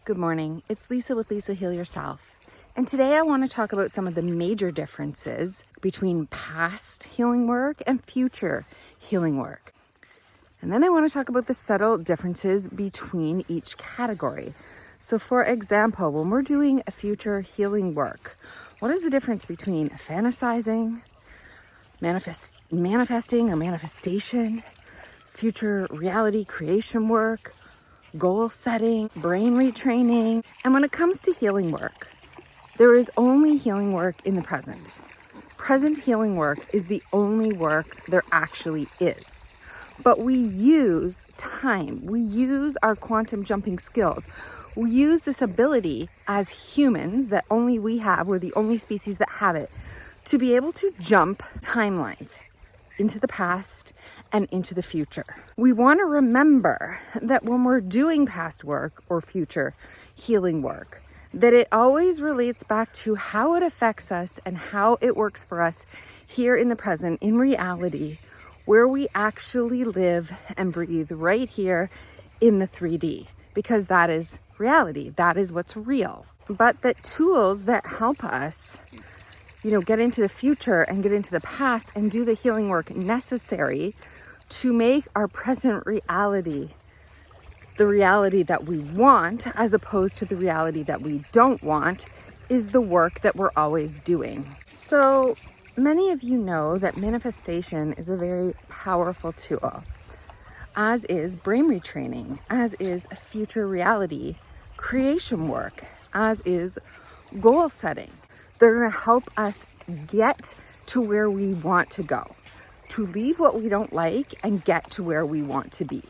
Good morning. It's Lisa with Lisa Heal Yourself. And today I want to talk about some of the major differences between past healing work and future healing work. And then I want to talk about the subtle differences between each category. So for example, when we're doing a future healing work, what is the difference between fantasizing, manifesting or manifestation, future reality creation work, goal setting, brain retraining? And when it comes to healing work, there is only healing work in the present. Present healing work is the only work there actually is. But we use time, we use our quantum jumping skills, we use this ability as humans that only we have, we're the only species that have it, to be able to jump timelines into the past and into the future. We want to remember that when we're doing past work or future healing work, that it always relates back to how it affects us and how it works for us here in the present, in reality, where we actually live and breathe right here in the 3D, because that is reality, that is what's real. But that tools that help us get into the future and get into the past and do the healing work necessary to make our present reality the reality that we want, as opposed to the reality that we don't want, is the work that we're always doing. So many of you know that manifestation is a very powerful tool, as is brain retraining, as is future reality creation work, as is goal setting. They're going to help us get to where we want to go, to leave what we don't like and get to where we want to be,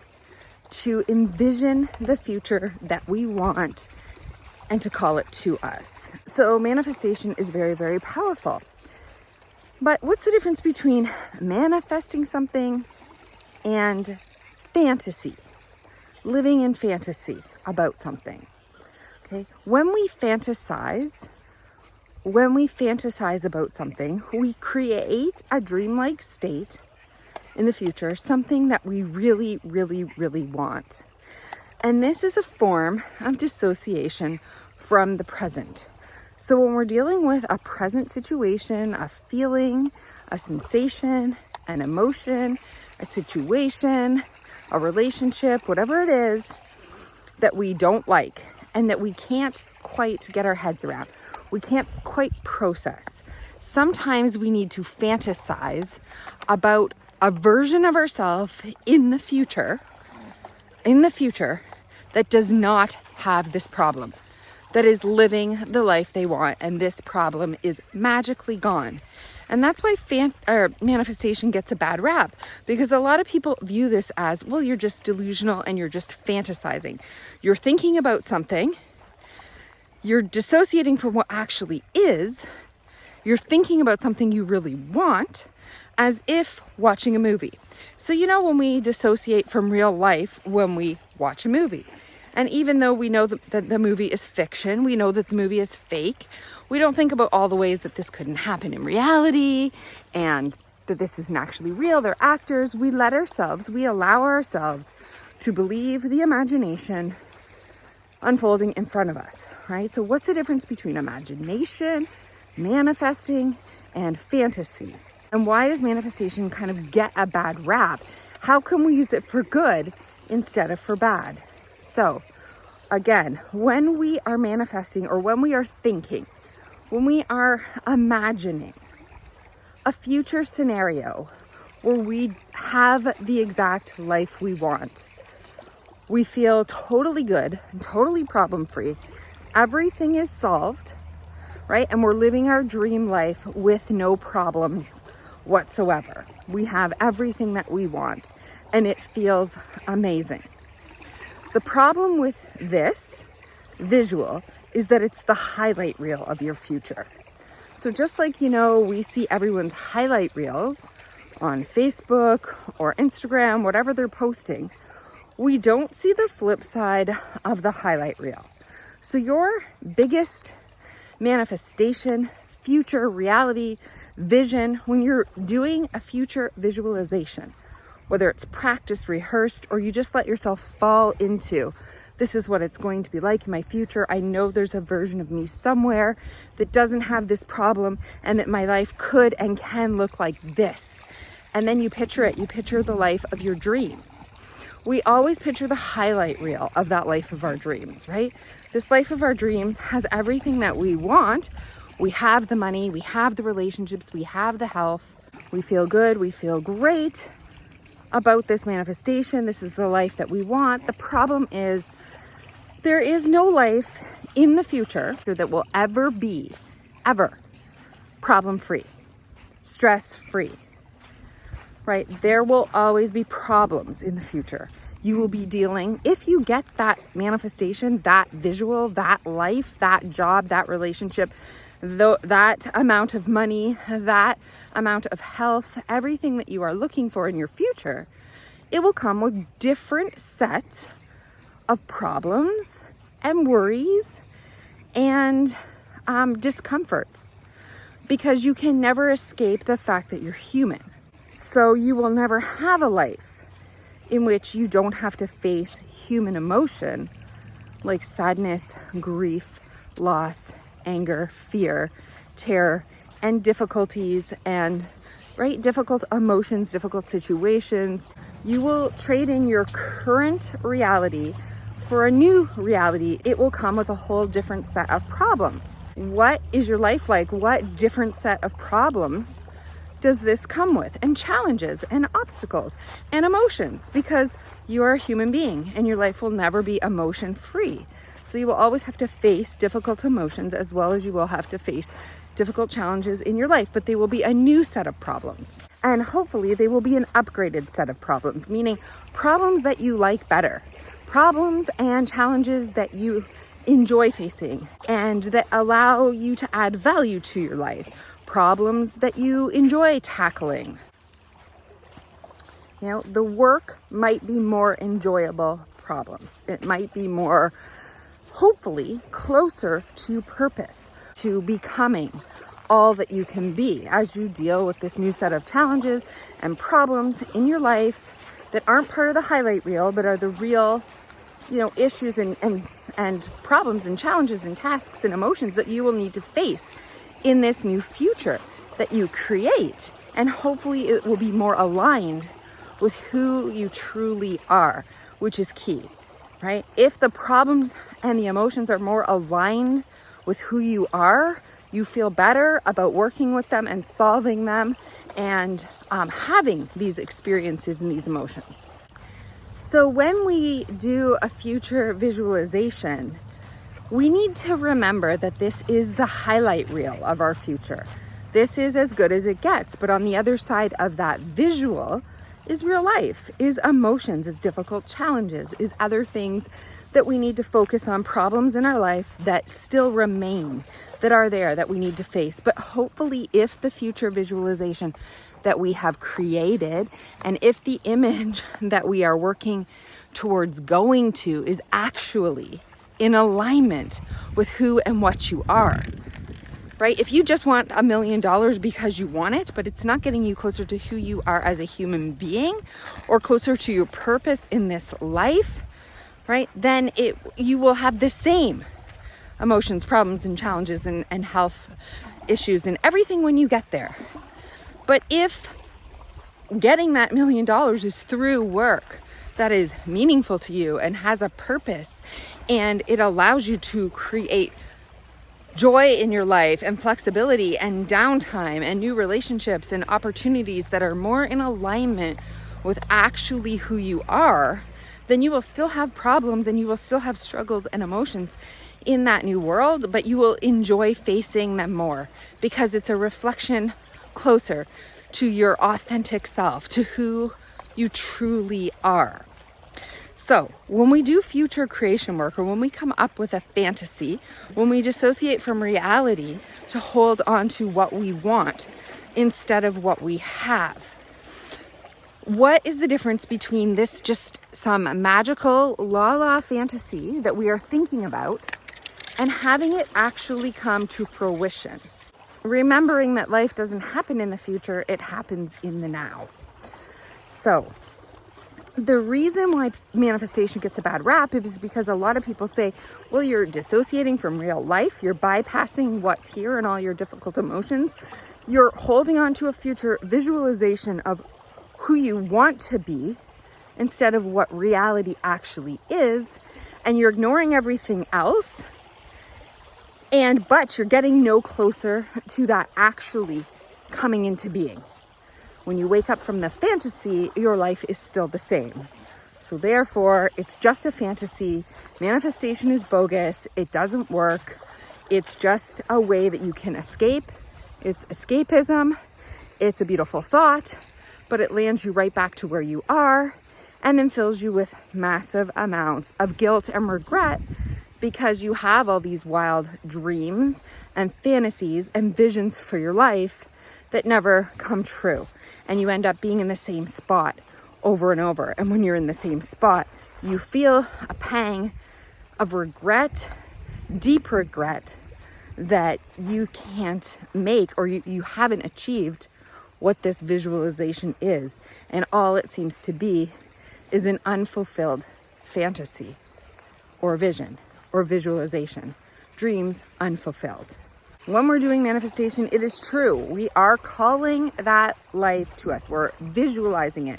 to envision the future that we want and to call it to us. So manifestation is very, very powerful. But what's the difference between manifesting something and fantasy, living in fantasy about something? Okay, when we fantasize about something, we create a dreamlike state in the future, something that we really, really, really want. And this is a form of dissociation from the present. So when we're dealing with a present situation, a feeling, a sensation, an emotion, a situation, a relationship, whatever it is that we don't like and that we can't quite get our heads around, we can't quite process, sometimes we need to fantasize about a version of ourselves in the future that does not have this problem, that is living the life they want, and this problem is magically gone. And that's why manifestation gets a bad rap, because a lot of people view this as, well, you're just delusional and you're just fantasizing. You're thinking about something, you're dissociating from what actually is, you're thinking about something you really want, as if watching a movie. So when we dissociate from real life when we watch a movie, and even though we know that the movie is fiction, we know that the movie is fake, we don't think about all the ways that this couldn't happen in reality and that this isn't actually real, they're actors. We allow ourselves to believe the imagination unfolding in front of us, right? So what's the difference between imagination, manifesting, and fantasy? And why does manifestation kind of get a bad rap? How can we use it for good instead of for bad? So again, when we are manifesting, or when we are thinking, when we are imagining a future scenario where we have the exact life we want, we feel totally good and totally problem-free. Everything is solved, right? And we're living our dream life with no problems whatsoever. We have everything that we want and it feels amazing. The problem with this visual is that it's the highlight reel of your future. So just like, we see everyone's highlight reels on Facebook or Instagram, whatever they're posting, we don't see the flip side of the highlight reel. So your biggest manifestation, future reality, vision, when you're doing a future visualization, whether it's practice, rehearsed, or you just let yourself fall into This is what it's going to be like in my future. I know there's a version of me somewhere that doesn't have this problem and that my life could and can look like this. And then you picture it. You picture the life of your dreams. We always picture the highlight reel of that life of our dreams, right? This life of our dreams has everything that we want. We have the money, we have the relationships, we have the health. We feel good, we feel great about this manifestation. This is the life that we want. The problem is there is no life in the future that will ever be, ever, problem-free, stress-free, right? There will always be problems in the future. You will be dealing, if you get that manifestation, that visual, that life, that job, that relationship, that amount of money, that amount of health, everything that you are looking for in your future, it will come with different sets of problems and worries and discomforts, because you can never escape the fact that you're human. So you will never have a life in which you don't have to face human emotion like sadness, grief, loss, anger, fear, terror, and difficulties and difficult emotions, difficult situations. You will trade in your current reality for a new reality. It will come with a whole different set of problems. What is your life like? What different set of problems does this come with? And challenges and obstacles and emotions, because you are a human being and your life will never be emotion free. So you will always have to face difficult emotions as well as you will have to face difficult challenges in your life, but they will be a new set of problems. And hopefully they will be an upgraded set of problems, meaning problems that you like better, problems and challenges that you enjoy facing and that allow you to add value to your life, problems that you enjoy tackling. You know, the work might be more enjoyable problems. It might be more, hopefully, closer to purpose, to becoming all that you can be as you deal with this new set of challenges and problems in your life that aren't part of the highlight reel, but are the real, issues and problems and challenges and tasks and emotions that you will need to face in this new future that you create. And hopefully it will be more aligned with who you truly are, which is key, right? If the problems and the emotions are more aligned with who you are, you feel better about working with them and solving them and having these experiences and these emotions. So when we do a future visualization, we need to remember that this is the highlight reel of our future. This is as good as it gets, but on the other side of that visual is real life, is emotions, is difficult challenges, is other things that we need to focus on, problems in our life that still remain, that are there, that we need to face. But hopefully if the future visualization that we have created and if the image that we are working towards going to is actually in alignment with who and what you are, right? If you just want $1 million because you want it, but it's not getting you closer to who you are as a human being or closer to your purpose in this life, right? Then you will have the same emotions, problems, and challenges and health issues and everything when you get there. But if getting that $1 million is through work that is meaningful to you and has a purpose, and it allows you to create joy in your life and flexibility and downtime and new relationships and opportunities that are more in alignment with actually who you are, then you will still have problems and you will still have struggles and emotions in that new world, but you will enjoy facing them more because it's a reflection closer to your authentic self, to who you truly are. So when we do future creation work, or when we come up with a fantasy, when we dissociate from reality to hold on to what we want instead of what we have, what is the difference between this just some magical la-la fantasy that we are thinking about and having it actually come to fruition? Remembering that life doesn't happen in the future, it happens in the now. So the reason why manifestation gets a bad rap is because a lot of people say, well, you're dissociating from real life. You're bypassing what's here and all your difficult emotions. You're holding on to a future visualization of who you want to be instead of what reality actually is. And you're ignoring everything else. But you're getting no closer to that actually coming into being. When you wake up from the fantasy, your life is still the same. So therefore, it's just a fantasy. Manifestation is bogus. It doesn't work. It's just a way that you can escape. It's escapism. It's a beautiful thought, but it lands you right back to where you are and then fills you with massive amounts of guilt and regret because you have all these wild dreams and fantasies and visions for your life that never come true. And you end up being in the same spot over and over. And when you're in the same spot, you feel a pang of regret, deep regret, that you can't make or you haven't achieved what this visualization is. And all it seems to be is an unfulfilled fantasy or vision or visualization. Dreams unfulfilled. When we're doing manifestation, it is true. We are calling that life to us. We're visualizing it.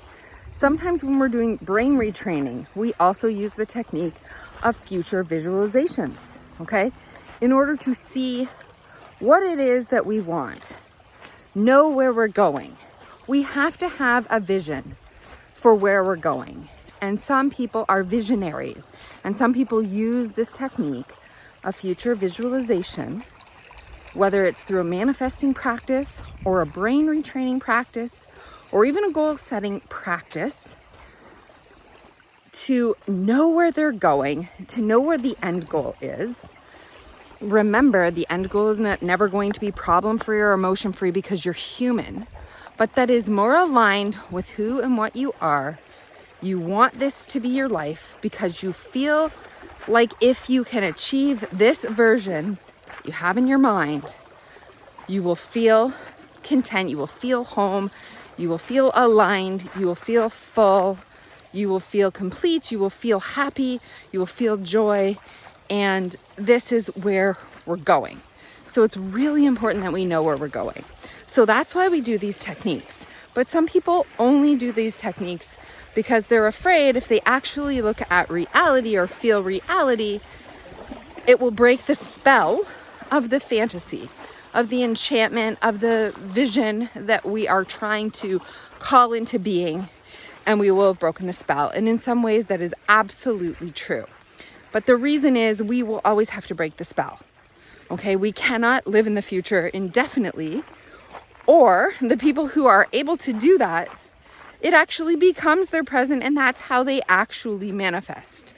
Sometimes when we're doing brain retraining, we also use the technique of future visualizations, okay? In order to see what it is that we want, know where we're going. We have to have a vision for where we're going. And some people are visionaries, and some people use this technique of future visualization, whether it's through a manifesting practice or a brain retraining practice or even a goal setting practice, to know where they're going, to know where the end goal is. Remember, the end goal is never going to be problem-free or emotion-free because you're human, but that is more aligned with who and what you are. You want this to be your life because you feel like if you can achieve this version you have in your mind, you will feel content, you will feel home, you will feel aligned, you will feel full, you will feel complete, you will feel happy, you will feel joy, and this is where we're going. So it's really important that we know where we're going. So that's why we do these techniques. But some people only do these techniques because they're afraid if they actually look at reality or feel reality, it will break the spell of the fantasy, of the enchantment, of the vision that we are trying to call into being, and we will have broken the spell. And in some ways that is absolutely true. But the reason is we will always have to break the spell. Okay, we cannot live in the future indefinitely, or the people who are able to do that, it actually becomes their present, and that's how they actually manifest.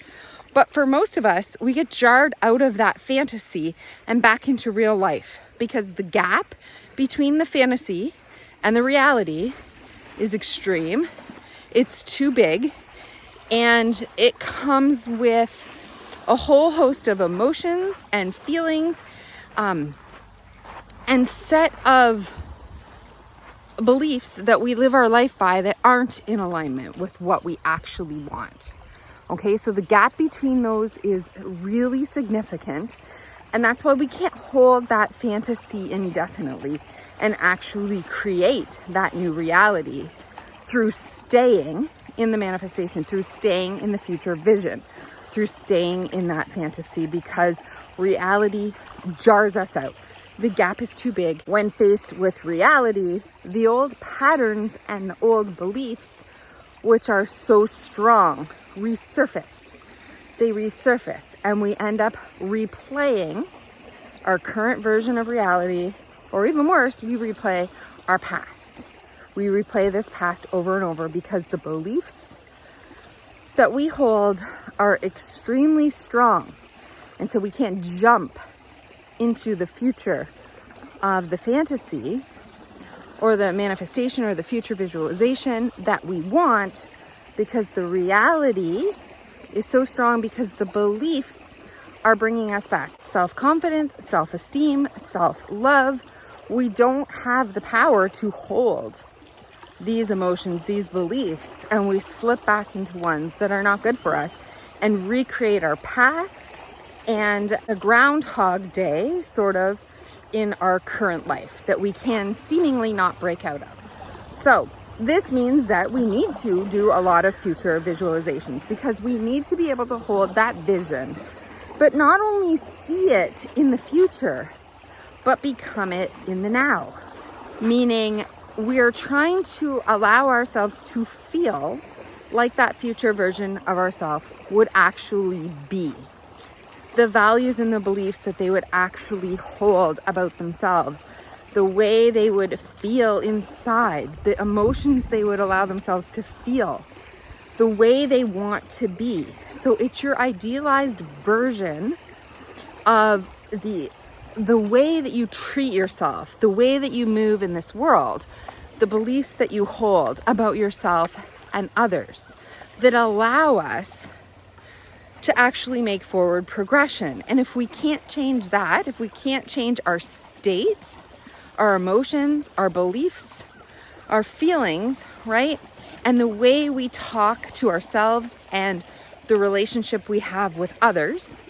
But for most of us, we get jarred out of that fantasy and back into real life because the gap between the fantasy and the reality is extreme. It's too big, and it comes with a whole host of emotions and feelings and set of beliefs that we live our life by that aren't in alignment with what we actually want. Okay, so the gap between those is really significant, and that's why we can't hold that fantasy indefinitely and actually create that new reality through staying in the manifestation, through staying in the future vision, through staying in that fantasy, because reality jars us out. The gap is too big. When faced with reality, the old patterns and the old beliefs, which are so strong, resurface. They resurface, and we end up replaying our current version of reality, or even worse, we replay our past. We replay this past over and over because the beliefs that we hold are extremely strong. And so we can't jump into the future of the fantasy or the manifestation or the future visualization that we want, because the reality is so strong, because the beliefs are bringing us back. Self-confidence, self-esteem, self-love. We don't have the power to hold these emotions, these beliefs, and we slip back into ones that are not good for us and recreate our past and a Groundhog Day sort of in our current life that we can seemingly not break out of. So this means that we need to do a lot of future visualizations because we need to be able to hold that vision, but not only see it in the future, but become it in the now. Meaning we're trying to allow ourselves to feel like that future version of ourselves would actually be. The values and the beliefs that they would actually hold about themselves, the way they would feel inside, the emotions they would allow themselves to feel, the way they want to be. So it's your idealized version of the way that you treat yourself, the way that you move in this world, the beliefs that you hold about yourself and others that allow us to actually make forward progression. And if we can't change that, if we can't change our state, our emotions, our beliefs, our feelings, right? And the way we talk to ourselves and the relationship we have with others,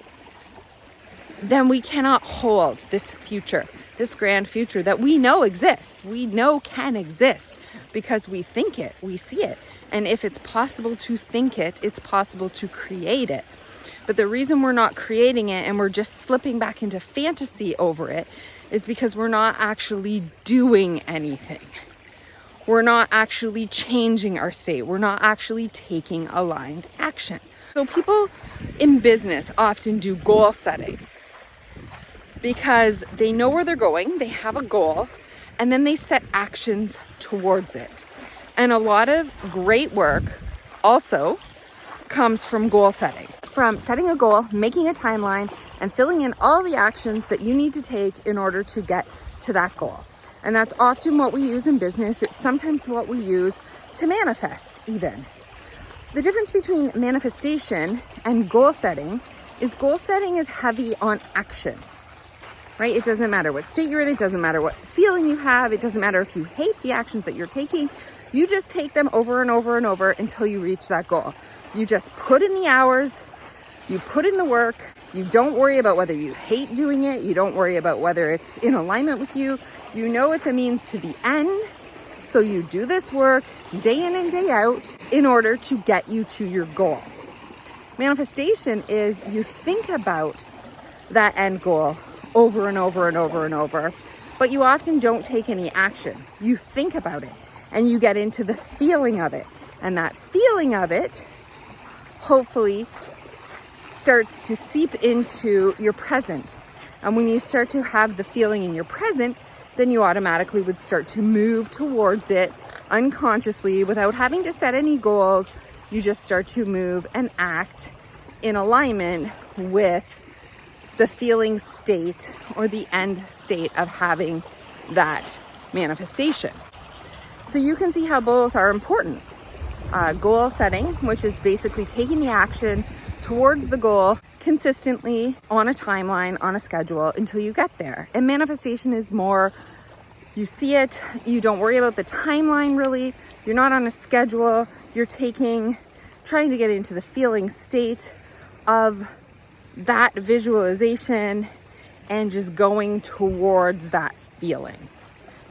then we cannot hold this future, this grand future that we know exists, we know can exist because we think it, we see it. And if it's possible to think it, it's possible to create it. But the reason we're not creating it and we're just slipping back into fantasy over it is because we're not actually doing anything. We're not actually changing our state. We're not actually taking aligned action. So people in business often do goal setting because they know where they're going, they have a goal, and then they set actions towards it. And a lot of great work also comes from goal setting. From setting a goal, making a timeline, and filling in all the actions that you need to take in order to get to that goal. And that's often what we use in business. It's sometimes what we use to manifest even. The difference between manifestation and goal setting is heavy on action, right? It doesn't matter what state you're in. It doesn't matter what feeling you have. It doesn't matter if you hate the actions that you're taking. You just take them over and over and over until you reach that goal. You just put in the hours, you put in the work, you don't worry about whether you hate doing it, you don't worry about whether it's in alignment with you. You know it's a means to the end, so you do this work day in and day out in order to get you to your goal. Manifestation is you think about that end goal over and over and over and over, but you often don't take any action. You think about it and you get into the feeling of it, and that feeling of it hopefully starts to seep into your present. And when you start to have the feeling in your present, then you automatically would start to move towards it unconsciously without having to set any goals. You just start to move and act in alignment with the feeling state or the end state of having that manifestation. So you can see how both are important. Goal setting, which is basically taking the action towards the goal consistently on a timeline, on a schedule until you get there. And manifestation is more, you see it, you don't worry about the timeline really, you're not on a schedule, you're trying to get into the feeling state of that visualization and just going towards that feeling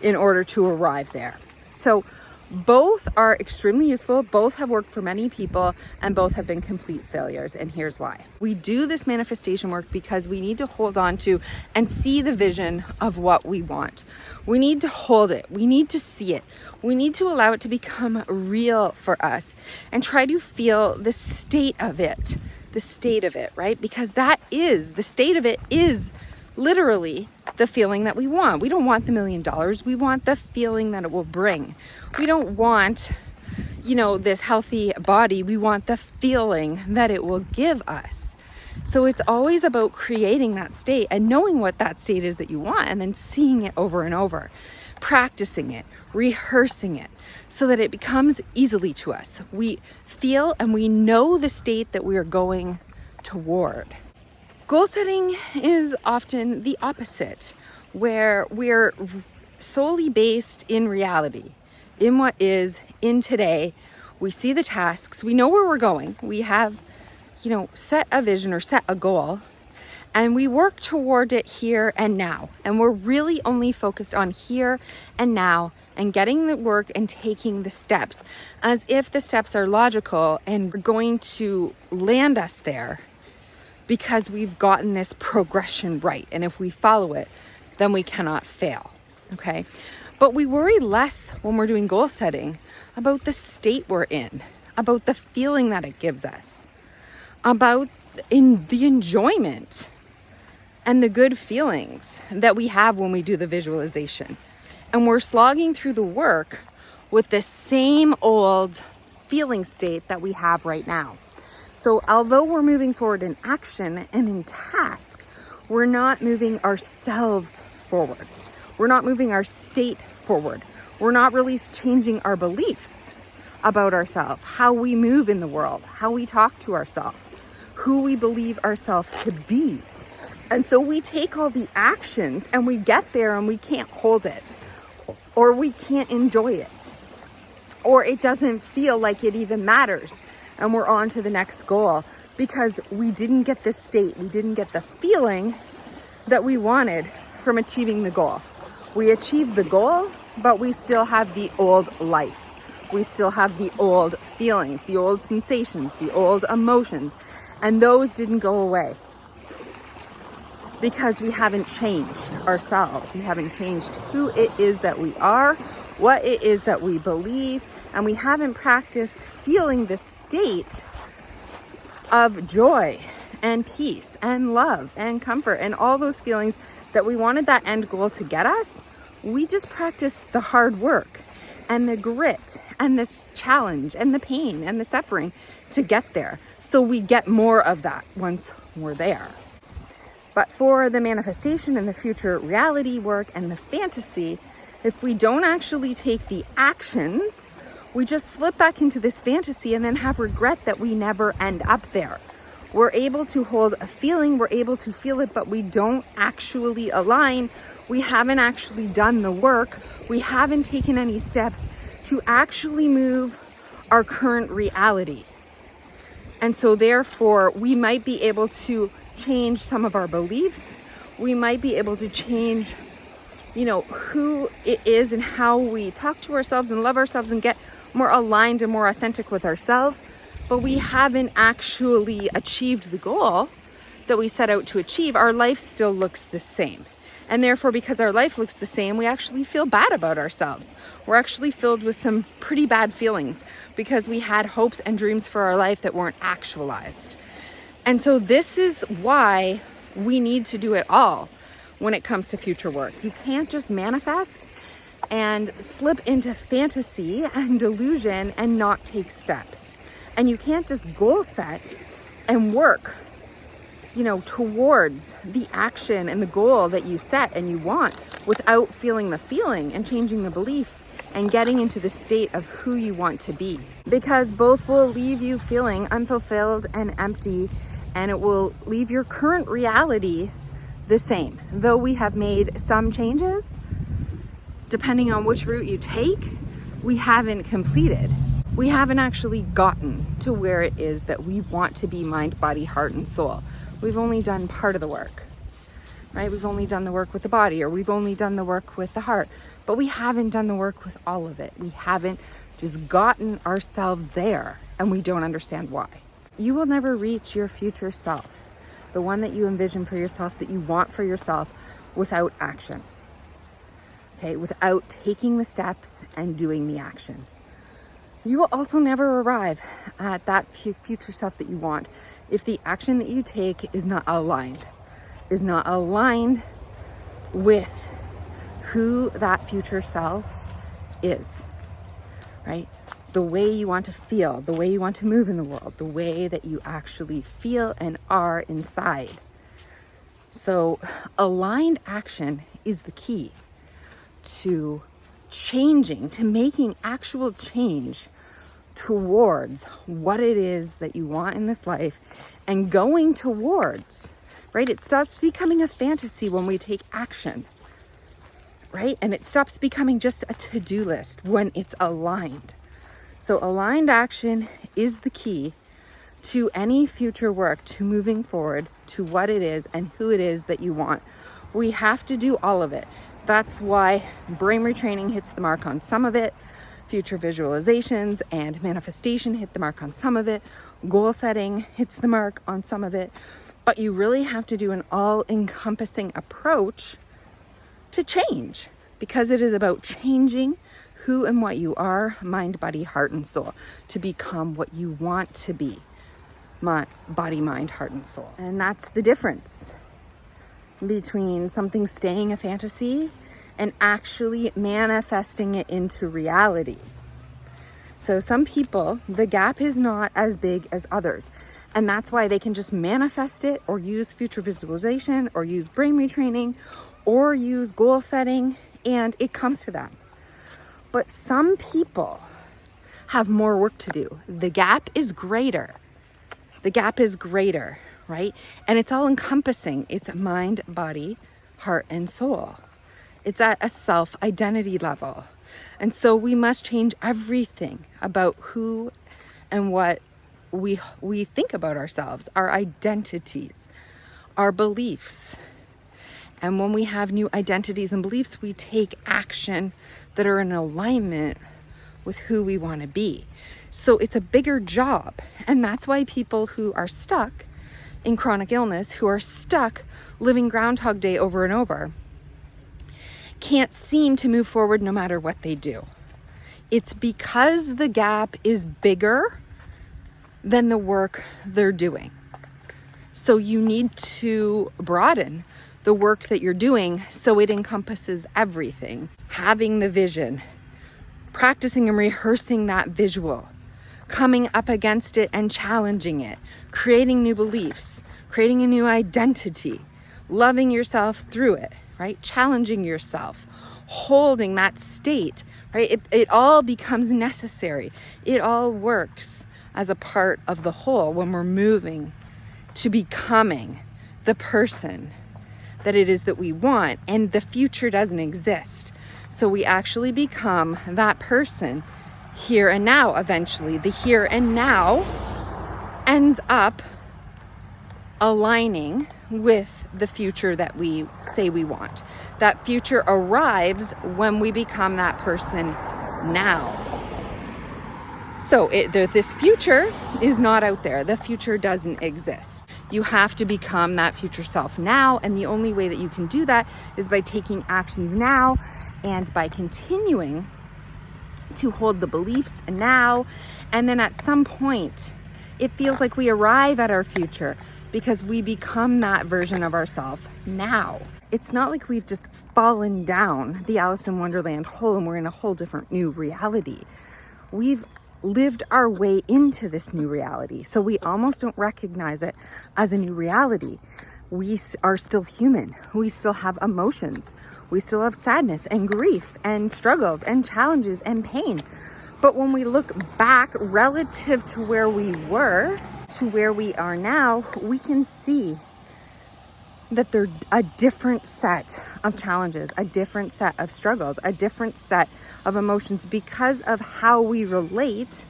in order to arrive there. So both are extremely useful, both have worked for many people, and both have been complete failures, and here's why. We do this manifestation work because we need to hold on to and see the vision of what we want. We need to hold it, we need to see it, we need to allow it to become real for us and try to feel the state of it, right? Because that is, the state of it is literally the feeling that we want. We don't want the $1 million. We want the feeling that it will bring. We don't want, this healthy body. We want the feeling that it will give us. So it's always about creating that state and knowing what that state is that you want and then seeing it over and over, practicing it, rehearsing it so that it becomes easily to us. We feel and we know the state that we are going toward. Goal setting is often the opposite, where we're solely based in reality. in what is, in today. We see the tasks, we know where we're going. We have, set a vision or set a goal, and we work toward it here and now. And we're really only focused on here and now and getting the work and taking the steps as if the steps are logical and are going to land us there because we've gotten this progression right. And if we follow it, then we cannot fail. Okay. But we worry less when we're doing goal setting about the state we're in, about the feeling that it gives us, about the enjoyment and the good feelings that we have when we do the visualization. And we're slogging through the work with the same old feeling state that we have right now. So although we're moving forward in action and in task, we're not moving ourselves forward. We're not moving our state forward. We're not really changing our beliefs about ourselves, how we move in the world, how we talk to ourselves, who we believe ourselves to be. And so we take all the actions and we get there and we can't hold it, or we can't enjoy it, or it doesn't feel like it even matters. And we're on to the next goal because we didn't get the state, we didn't get the feeling that we wanted from achieving the goal. We achieved the goal, but we still have the old life. We still have the old feelings, the old sensations, the old emotions, and those didn't go away because we haven't changed ourselves. We haven't changed who it is that we are, what it is that we believe, and we haven't practiced feeling the state of joy and peace and love and comfort and all those feelings that we wanted that end goal to get us. We just practiced the hard work and the grit and this challenge and the pain and the suffering to get there. So we get more of that once we're there. But for the manifestation and the future reality work and the fantasy, if we don't actually take the actions, we just slip back into this fantasy and then have regret that we never end up there. We're able to hold a feeling, we're able to feel it, but we don't actually align. We haven't actually done the work. We haven't taken any steps to actually move our current reality. And so therefore, we might be able to change some of our beliefs. We might be able to change, who it is and how we talk to ourselves and love ourselves and get more aligned and more authentic with ourselves. But we haven't actually achieved the goal that we set out to achieve. Our life still looks the same. And therefore, because our life looks the same, we actually feel bad about ourselves. We're actually filled with some pretty bad feelings because we had hopes and dreams for our life that weren't actualized. And so this is why we need to do it all when it comes to future work. You can't just manifest and slip into fantasy and delusion and not take steps. And you can't just goal set and work, towards the action and the goal that you set and you want without feeling the feeling and changing the belief and getting into the state of who you want to be. Because both will leave you feeling unfulfilled and empty, and it will leave your current reality the same. Though we have made some changes, depending on which route you take, we haven't completed. We haven't actually gotten to where it is that we want to be, mind, body, heart, and soul. We've only done part of the work, right? We've only done the work with the body, or we've only done the work with the heart, but we haven't done the work with all of it. We haven't just gotten ourselves there, and we don't understand why. You will never reach your future self, the one that you envision for yourself, that you want for yourself, without action. Okay, without taking the steps and doing the action. You will also never arrive at that future self that you want if the action that you take is not aligned with who that future self is, right? The way you want to feel, the way you want to move in the world, the way that you actually feel and are inside. So aligned action is the key to changing, to making actual change towards what it is that you want in this life and going towards, right? It stops becoming a fantasy when we take action. right? And it stops becoming just a to-do list when it's aligned. So aligned action is the key to any future work, to moving forward, to what it is and who it is that you want. We have to do all of it. That's why brain retraining hits the mark on some of it. Future visualizations and manifestation hit the mark on some of it. Goal setting hits the mark on some of it. But you really have to do an all-encompassing approach to change, because it is about changing who and what you are, mind, body, heart, and soul, to become what you want to be. Body, mind, heart, and soul. And that's the difference between something staying a fantasy and actually manifesting it into reality. So some people, the gap is not as big as others. And that's why they can just manifest it, or use future visualization, or use brain retraining, or use goal setting, and it comes to them. But some people have more work to do. The gap is greater. The gap is greater, right? And it's all encompassing. It's mind, body, heart, and soul. It's at a self-identity level. And so we must change everything about who and what we think about ourselves, our identities, our beliefs. And when we have new identities and beliefs, we take action that are in alignment with who we want to be. So it's a bigger job. And that's why people who are stuck in chronic illness, who are stuck living Groundhog Day over and over, can't seem to move forward no matter what they do. It's because the gap is bigger than the work they're doing. So you need to broaden the work that you're doing so it encompasses everything. Having the vision, practicing and rehearsing that visual, coming up against it and challenging it, creating new beliefs, creating a new identity, loving yourself through it, right? Challenging yourself, holding that state, right? It all becomes necessary. It all works as a part of the whole when we're moving to becoming the person that it is that we want. And the future doesn't exist. So we actually become that person here and now. Eventually, the here and now ends up aligning with the future that we say we want. That future arrives when we become that person now. So this future is not out there. The future doesn't exist. You have to become that future self now. And the only way that you can do that is by taking actions now, and by continuing to hold the beliefs now. And then at some point, it feels like we arrive at our future because we become that version of ourselves now. It's not like we've just fallen down the Alice in Wonderland hole and we're in a whole different new reality. We've lived our way into this new reality. So we almost don't recognize it as a new reality. We are still human. We still have emotions. We still have sadness and grief and struggles and challenges and pain. But when we look back relative to where we were to where we are now, we can see that they're a different set of challenges, a different set of struggles, a different set of emotions because of how we relate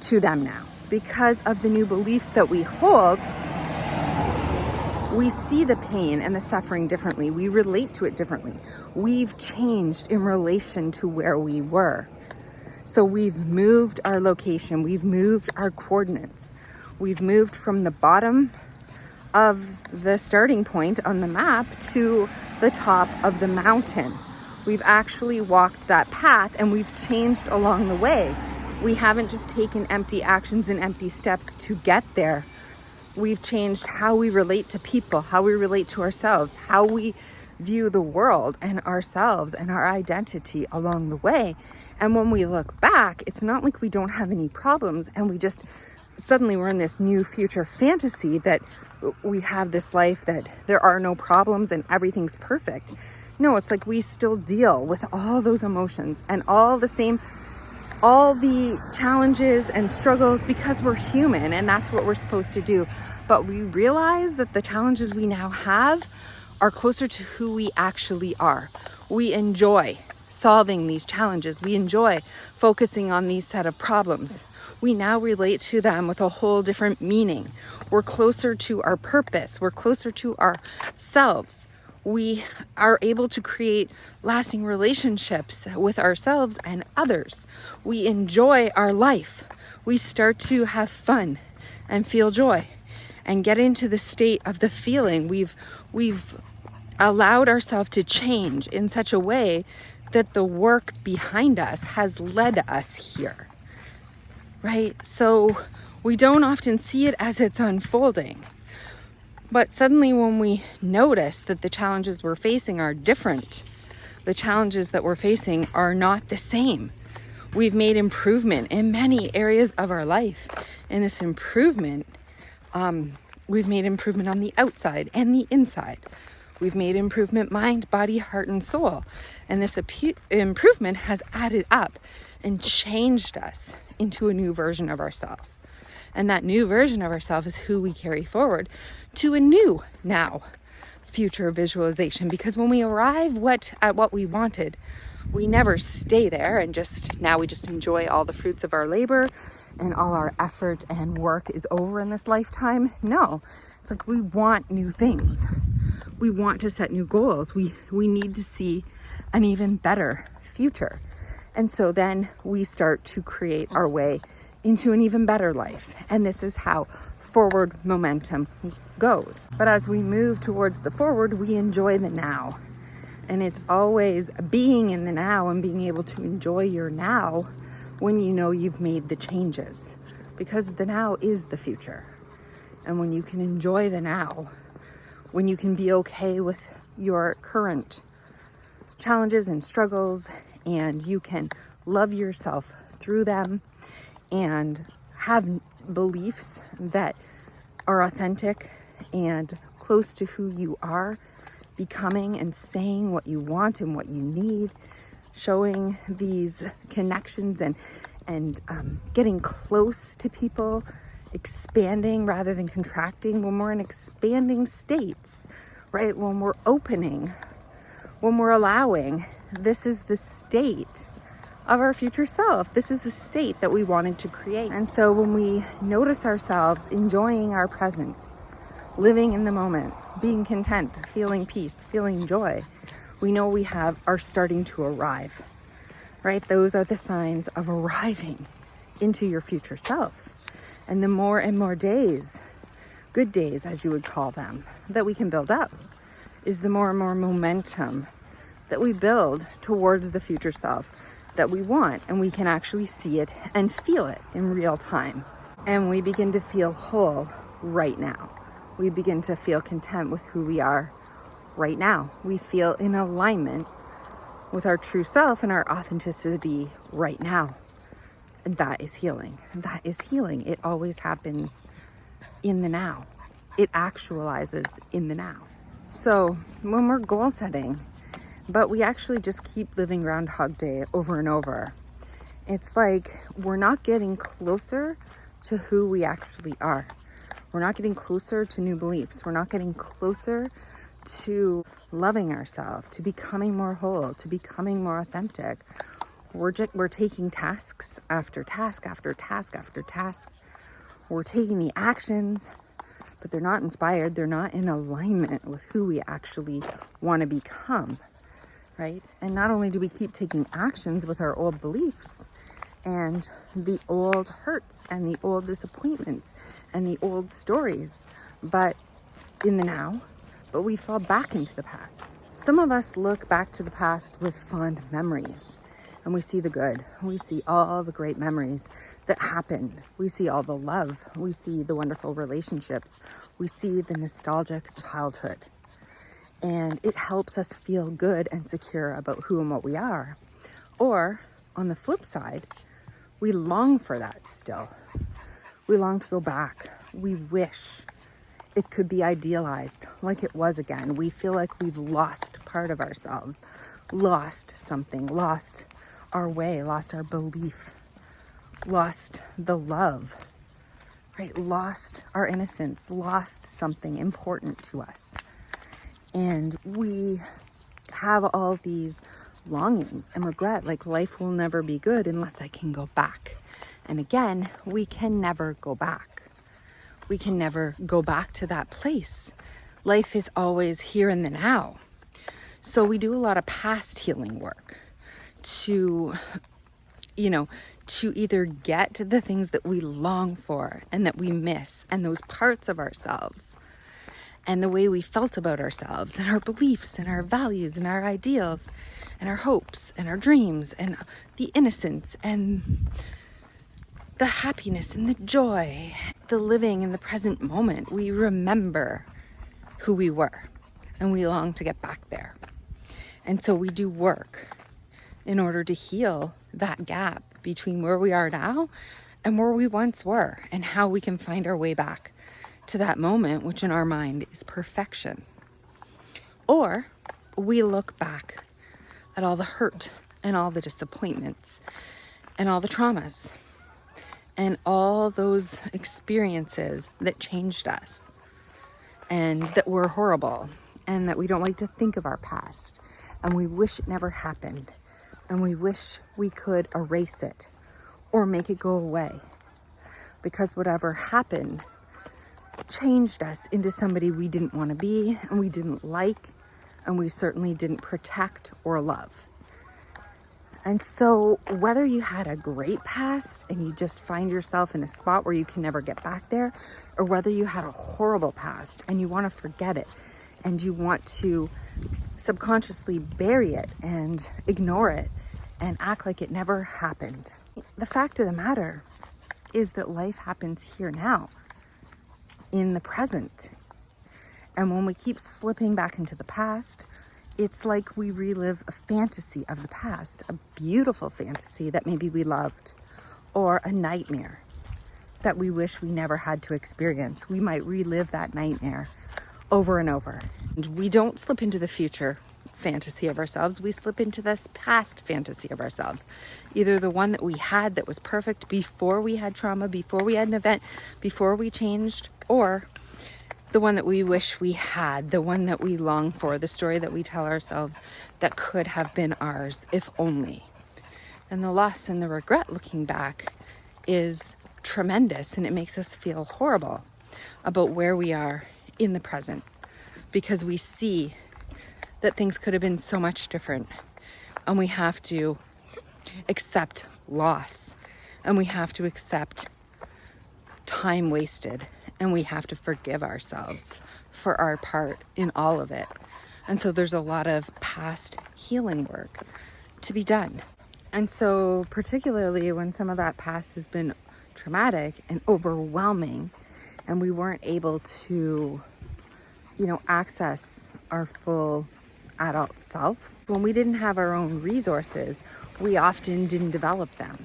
to them now. Because of the new beliefs that we hold, we see the pain and the suffering differently. We relate to it differently. We've changed in relation to where we were. So we've moved our location. We've moved our coordinates. We've moved from the bottom of the starting point on the map to the top of the mountain. We've actually walked that path and we've changed along the way. We haven't just taken empty actions and empty steps to get there. We've changed how we relate to people, how we relate to ourselves, how we view the world and ourselves and our identity along the way. And when we look back, it's not like we don't have any problems and we just suddenly we're in this new future fantasy that we have this life that there are no problems and everything's perfect. No, it's like we still deal with all those emotions and all the challenges and struggles because we're human and that's what we're supposed to do. But we realize that the challenges we now have are closer to who we actually are. We enjoy solving these challenges. We enjoy focusing on these set of problems. We now relate to them with a whole different meaning. We're closer to our purpose. We're closer to ourselves. We are able to create lasting relationships with ourselves and others. We enjoy our life. We start to have fun and feel joy and get into the state of the feeling. We've allowed ourselves to change in such a way that the work behind us has led us here, right? So we don't often see it as it's unfolding. But suddenly when we notice that the challenges we're facing are different, the challenges that we're facing are not the same. We've made improvement in many areas of our life. And this improvement, we've made improvement on the outside and the inside. We've made improvement mind, body, heart, and soul. And this improvement has added up and changed us into a new version of ourselves. And that new version of ourselves is who we carry forward to a new now future visualization. Because when we arrive at what we wanted, we never stay there and now we just enjoy all the fruits of our labor and all our effort and work is over in this lifetime. No, it's like we want new things. We want to set new goals. We need to see an even better future. And so then we start to create our way into an even better life. And this is how forward momentum goes. But as we move towards the forward, we enjoy the now. And it's always being in the now and being able to enjoy your now when you know you've made the changes. Because the now is the future. And when you can enjoy the now, when you can be okay with your current challenges and struggles, and you can love yourself through them and have beliefs that are authentic and close to who you are, becoming and saying what you want and what you need, showing these connections and getting close to people, expanding rather than contracting. When we're in expanding states, right? When we're opening, when we're allowing, this is the state of our future self. This is the state that we wanted to create. And so when we notice ourselves enjoying our present, living in the moment, being content, feeling peace, feeling joy, we know we are starting to arrive, right? Those are the signs of arriving into your future self. And the more and more days, good days, as you would call them, that we can build up, is the more and more momentum that we build towards the future self that we want. And we can actually see it and feel it in real time. And we begin to feel whole right now. We begin to feel content with who we are right now. We feel in alignment with our true self and our authenticity right now. And that is healing. That is healing. It always happens in the now. It actualizes in the now. So when we're goal setting, but we actually just keep living Groundhog Day over and over, it's like we're not getting closer to who we actually are. We're not getting closer to new beliefs. We're not getting closer to loving ourselves, to becoming more whole, to becoming more authentic. We're taking tasks after task after task after task. We're taking the actions, but they're not inspired. They're not in alignment with who we actually want to become, right? And not only do we keep taking actions with our old beliefs and the old hurts and the old disappointments and the old stories, but in the now, but we fall back into the past. Some of us look back to the past with fond memories. And we see the good. We see all the great memories that happened. We see all the love. We see the wonderful relationships. We see the nostalgic childhood. And it helps us feel good and secure about who and what we are. Or, on the flip side, we long for that still. We long to go back. We wish it could be idealized like it was again. We feel like we've lost part of ourselves, lost something, lost our way, lost our belief, lost the love, right? Lost our innocence, lost something important to us. And we have all these longings and regret, like life will never be good unless I can go back. And again, we can never go back. We can never go back to that place. Life is always here in the now. So we do a lot of past healing work to either get the things that we long for and that we miss, and those parts of ourselves and the way we felt about ourselves and our beliefs and our values and our ideals and our hopes and our dreams and the innocence and the happiness and the joy, the living in the present moment. We remember who we were and we long to get back there. And so we do work in order to heal that gap between where we are now and where we once were, and how we can find our way back to that moment, which in our mind is perfection. Or we look back at all the hurt and all the disappointments and all the traumas and all those experiences that changed us and that were horrible and that we don't like to think of our past, and we wish it never happened, and we wish we could erase it or make it go away, because whatever happened changed us into somebody we didn't want to be and we didn't like, and we certainly didn't protect or love. And so whether you had a great past and you just find yourself in a spot where you can never get back there, or whether you had a horrible past and you want to forget it and you want to subconsciously bury it and ignore it and act like it never happened. The fact of the matter is that life happens here now, in the present. And when we keep slipping back into the past, it's like we relive a fantasy of the past, a beautiful fantasy that maybe we loved, or a nightmare that we wish we never had to experience. We might relive that nightmare over and over. And we don't slip into the future fantasy of ourselves. We slip into this past fantasy of ourselves. Either the one that we had that was perfect before we had trauma, before we had an event, before we changed, or the one that we wish we had, the one that we long for, the story that we tell ourselves that could have been ours if only. And the loss and the regret looking back is tremendous, and it makes us feel horrible about where we are in the present, because we see that things could have been so much different, and we have to accept loss, and we have to accept time wasted, and we have to forgive ourselves for our part in all of it. And so there's a lot of past healing work to be done. And so particularly when some of that past has been traumatic and overwhelming, and we weren't able to, access our full adult self, when we didn't have our own resources, we often didn't develop them.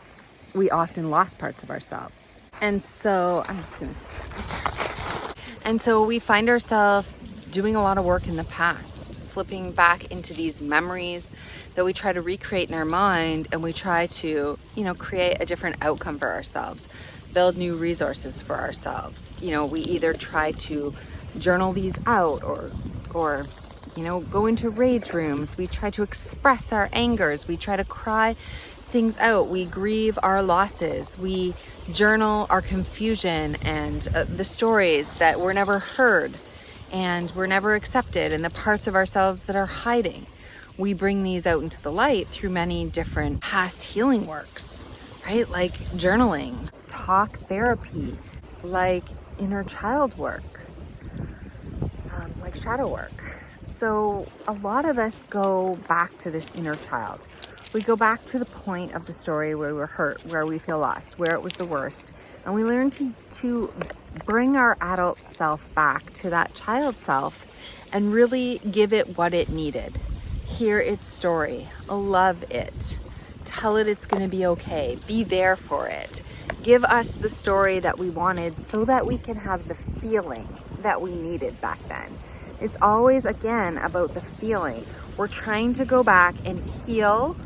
We often lost parts of ourselves. And so I'm just going to sit down. And so we find ourselves doing a lot of work in the past, slipping back into these memories that we try to recreate in our mind, and we try to, create a different outcome for ourselves, build new resources for ourselves. We either try to journal these out or go into rage rooms. We try to express our angers. We try to cry things out. We grieve our losses. We journal our confusion and the stories that were never heard and were never accepted, and the parts of ourselves that are hiding. We bring these out into the light through many different past healing works, right? Like journaling, talk therapy, like inner child work, like shadow work. So a lot of us go back to this inner child. We go back to the point of the story where we're hurt, where we feel lost, where it was the worst. And we learn to bring our adult self back to that child self and really give it what it needed. Hear its story, love it, tell it it's going to be okay, be there for it. Give us the story that we wanted so that we can have the feeling that we needed back then. It's always, again, about the feeling. We're trying to go back and heal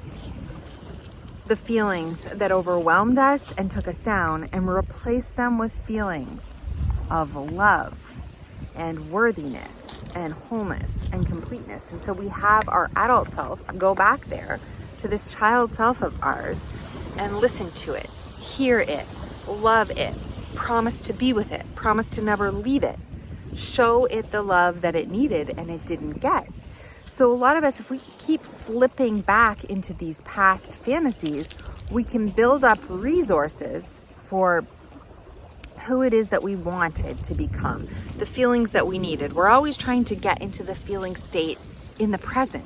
the feelings that overwhelmed us and took us down, and replace them with feelings of love and worthiness and wholeness and completeness. And so we have our adult self go back there to this child self of ours and listen to it, hear it, love it, promise to be with it, promise to never leave it, show it the love that it needed and it didn't get. So a lot of us, if we keep slipping back into these past fantasies, we can build up resources for who it is that we wanted to become, the feelings that we needed. We're always trying to get into the feeling state in the present.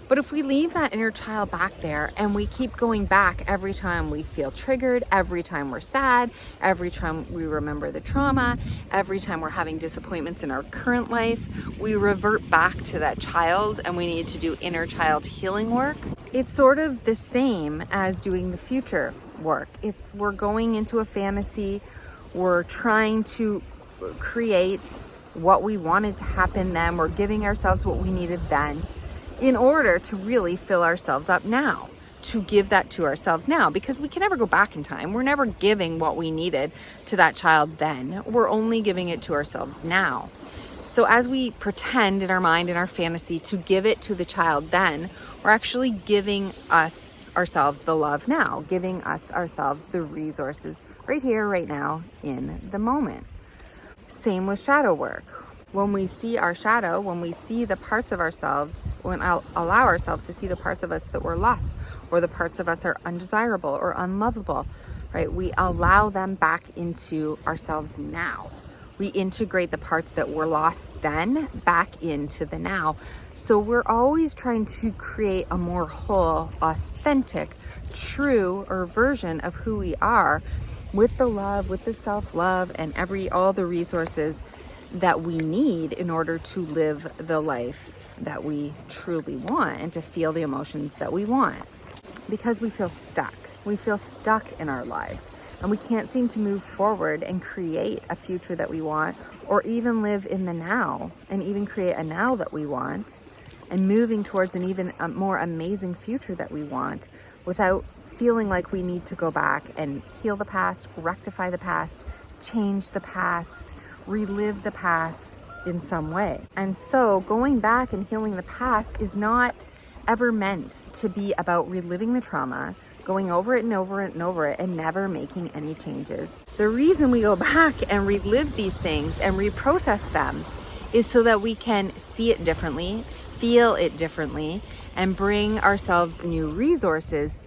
But if we leave that inner child back there and we keep going back every time we feel triggered, every time we're sad, every time we remember the trauma, every time we're having disappointments in our current life, we revert back to that child and we need to do inner child healing work. It's sort of the same as doing the future work. We're going into a fantasy, we're trying to create what we wanted to happen then, we're giving ourselves what we needed then, in order to really fill ourselves up now, to give that to ourselves now, because we can never go back in time. We're never giving what we needed to that child then. We're only giving it to ourselves now. So as we pretend in our mind, in our fantasy, to give it to the child then, we're actually giving ourselves the love now, giving ourselves the resources right here, right now, in the moment. Same with shadow work. When we see our shadow, when we see the parts of ourselves, when I'll allow ourselves to see the parts of us that were lost, or the parts of us are undesirable or unlovable, right? We allow them back into ourselves now. We integrate the parts that were lost then back into the now. So we're always trying to create a more whole, authentic, true version of who we are, with the love, with the self-love, and all the resources that we need in order to live the life that we truly want and to feel the emotions that we want. Because we feel stuck. We feel stuck in our lives and we can't seem to move forward and create a future that we want, or even live in the now and even create a now that we want, and moving towards an even more amazing future that we want, without feeling like we need to go back and heal the past, rectify the past, change the past, relive the past in some way. And so going back and healing the past is not ever meant to be about reliving the trauma, going over it and over it and over it, and never making any changes. The reason we go back and relive these things and reprocess them is so that we can see it differently, feel it differently, and bring ourselves new resources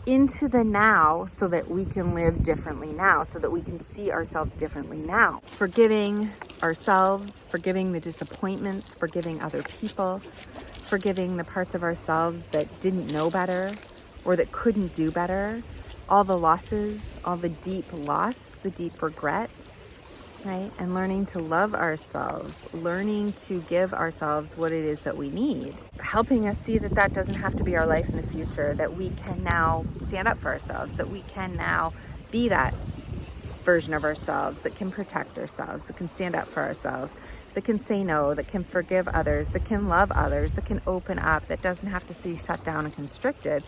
into the now, so that we can live differently now, so that we can see ourselves differently now. Forgiving ourselves, forgiving the disappointments, forgiving other people, forgiving the parts of ourselves that didn't know better or that couldn't do better, all the losses, all the deep loss, the deep regret, right? And learning to love ourselves, learning to give ourselves what it is that we need, helping us see that that doesn't have to be our life in the future, that we can now stand up for ourselves, that we can now be that version of ourselves that can protect ourselves, that can stand up for ourselves, that can say no, that can forgive others, that can love others, that can open up, that doesn't have to be shut down and constricted,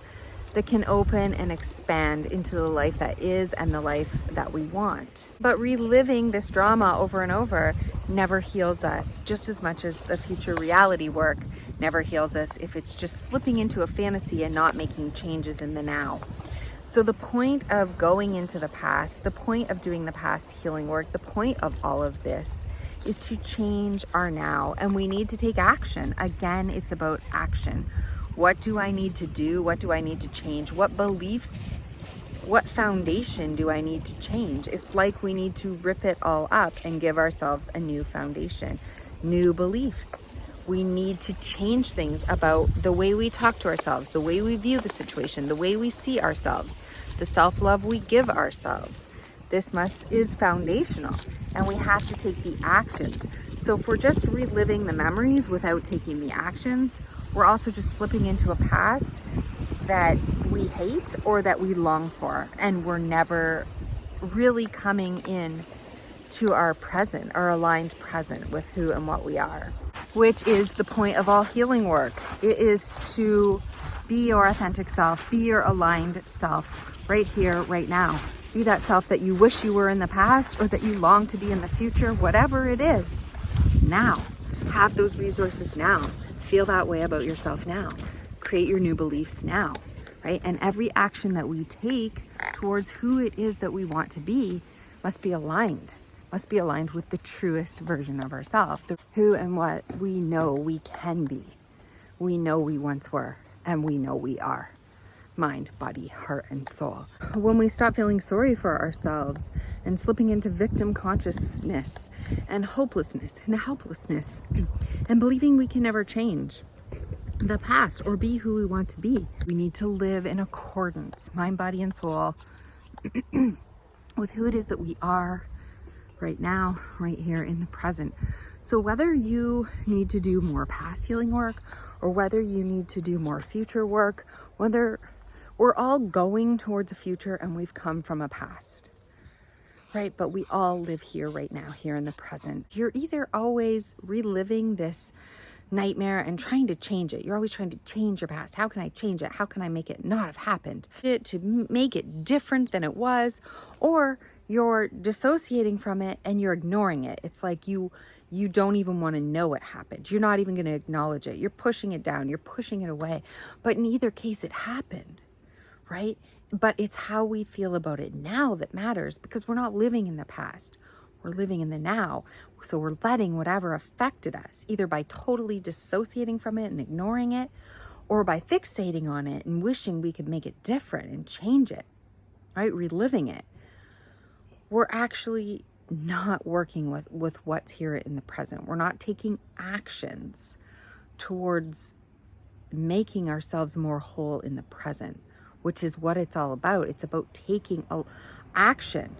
that can open and expand into the life that is and the life that we want. But reliving this drama over and over never heals us, just as much as the future reality work never heals us if it's just slipping into a fantasy and not making changes in the now. So the point of going into the past, the point of doing the past healing work, the point of all of this is to change our now, and we need to take action. Again, it's about action. What do I need to do? What do I need to change? What beliefs, what foundation do I need to change? It's like we need to rip it all up and give ourselves a new foundation, new beliefs. We need to change things about the way we talk to ourselves, the way we view the situation, the way we see ourselves, the self-love we give ourselves. This is foundational, and we have to take the actions. So if we're just reliving the memories without taking the actions, we're also just slipping into a past that we hate or that we long for, and we're never really coming in to our present, our aligned present with who and what we are, which is the point of all healing work. It is to be your authentic self, be your aligned self right here, right now. Be that self that you wish you were in the past or that you long to be in the future, whatever it is. now. Have those resources now. Feel that way about yourself now. Create your new beliefs now, right? And every action that we take towards who it is that we want to be must be aligned with the truest version of ourselves, the who and what we know we can be. We know we once were, and we know we are. Mind, body, heart, and soul. When we stop feeling sorry for ourselves and slipping into victim consciousness and hopelessness and helplessness and believing we can never change the past or be who we want to be, we need to live in accordance, mind, body, and soul, with who it is that we are right now, right here in the present. So whether you need to do more past healing work or whether you need to do more future work, whether we're all going towards a future and we've come from a past, right? But we all live here right now, here in the present. You're either always reliving this nightmare and trying to change it. You're always trying to change your past. How can I change it? How can I make it not have happened? To make it different than it was, or you're dissociating from it and you're ignoring it. It's like you don't even want to know it happened. You're not even going to acknowledge it. You're pushing it down. You're pushing it away. But in either case, it happened, right? But it's how we feel about it now that matters, because we're not living in the past. We're living in the now. So we're letting whatever affected us, either by totally dissociating from it and ignoring it, or by fixating on it and wishing we could make it different and change it, right? Reliving it. We're actually not working with what's here in the present. We're not taking actions towards making ourselves more whole in the present, which is what it's all about. It's about taking action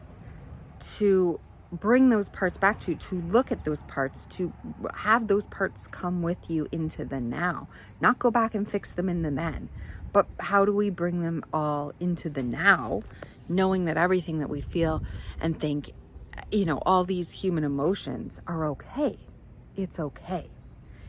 to bring those parts back to look at those parts, to have those parts come with you into the now, not go back and fix them in the then. But how do we bring them all into the now, knowing that everything that we feel and think, all these human emotions are okay. It's okay.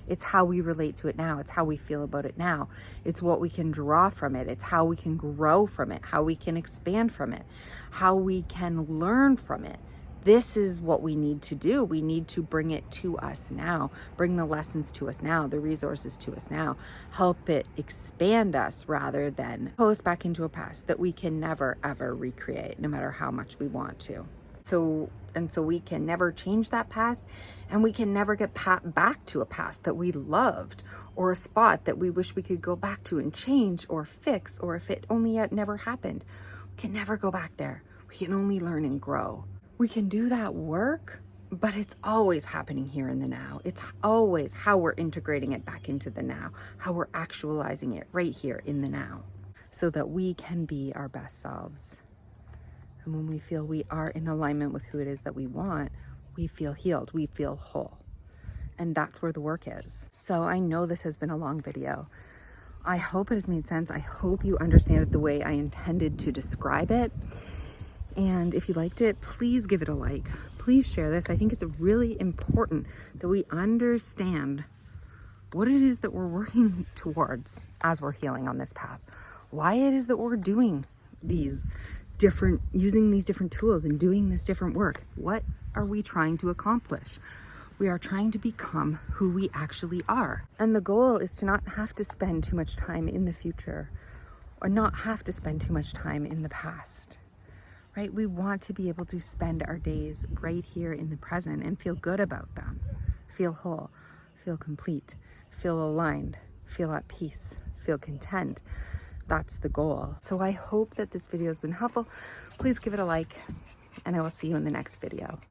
It's how we relate to it now. It's how we feel about it now. It's what we can draw from it. It's how we can grow from it, how we can expand from it, how we can learn from it. This is what we need to do. We need to bring it to us now, bring the lessons to us now, the resources to us now, help it expand us rather than pull us back into a past that we can never, ever recreate, no matter how much we want to. So we can never change that past, and we can never get back to a past that we loved, or a spot that we wish we could go back to and change or fix, or if it only had never happened. We can never go back there. We can only learn and grow. We can do that work, but it's always happening here in the now. It's always how we're integrating it back into the now, how we're actualizing it right here in the now, so that we can be our best selves. And when we feel we are in alignment with who it is that we want, we feel healed, we feel whole. And that's where the work is. So I know this has been a long video. I hope it has made sense. I hope you understand it the way I intended to describe it. And if you liked it, please give it a like. Please share this. I think it's really important that we understand what it is that we're working towards as we're healing on this path. Why it is that we're doing using these different tools and doing this different work. What are we trying to accomplish? We are trying to become who we actually are. And the goal is to not have to spend too much time in the future, or not have to spend too much time in the past. Right? We want to be able to spend our days right here in the present and feel good about them. Feel whole, feel complete, feel aligned, feel at peace, feel content. That's the goal. So I hope that this video has been helpful. Please give it a like, and I will see you in the next video.